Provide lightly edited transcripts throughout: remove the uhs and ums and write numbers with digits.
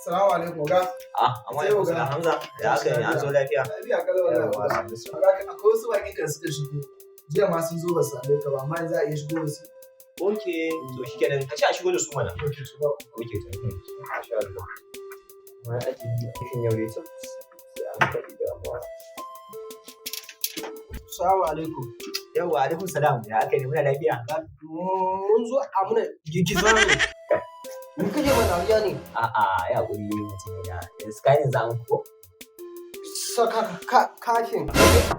Salamu alaikum ga. Amma yau ga Hamza da aka yi an zo lafiya. Lafiya kalau wallahi. Akwai wasu baƙin kan suka shigo. Jiya ma sun zo ba su same ka ba amma za a iya shigo da su. Okay, to shikenan ka ci a shigo da su mana. Okay, to ba. Okay, to masha Allah. Wai aji aikin yau ne sai an faɗi da amma. Salamu alaikum. Yawwa alaikum salam. Ya aka yi muna lafiya? Mun zo a muna gigiza ne. Mun kaje mana dariya ne. A'a, ya hakuri mutum ya. Yanzu kayan za mu ko? Saka kakin.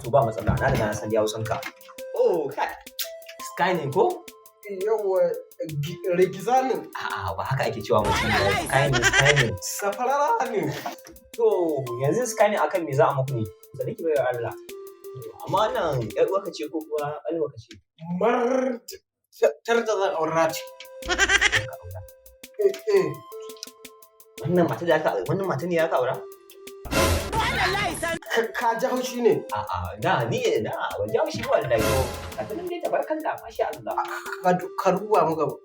To ba matsala, na riga na san ya Hausan ka. Oh, kai. Skyline ko? Yawwa rigiza ne. A'a, ba haka ake cewa mutum ba. Skyline. Safarara ne. To, yanzu Skyline akan me za a muku ne? Sadiki bai Allah. Amma wannan ƴar uwarka ce ko kuwa ƙanwarka ce? Tar da zan aura ce. Wannan mata ne ya ka aura? Ka ji haushi ne? A'a, ban ji haushi ba wallahi. Ka tunan dai tabarkalla, masha Allah. Ka duba muka ba.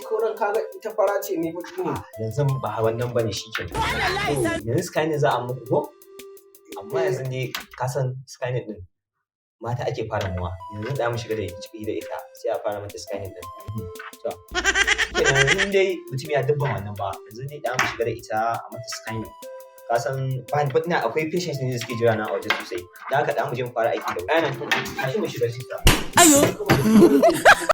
Koran kaga ita fara ce ne baki ne. Yanzu ba wannan bane shikenan. Yanzu Skynet za a muku ko? Amma yanzu dai ka san Skynet din mata ake fara mawa. Yanzu da mu shiga da ciki da ita sai a fara mata Skynet din. To. Yanzu dai mutum ya dubban wannan ba. Yanzu dai da mu shiga da ita a mata Skynet. Ka san ina akwai patients ne da suke jira na a waje sosai. Dan haka da mu je mu fara aiki da wani. Tashi mu shiga shi. Ayo.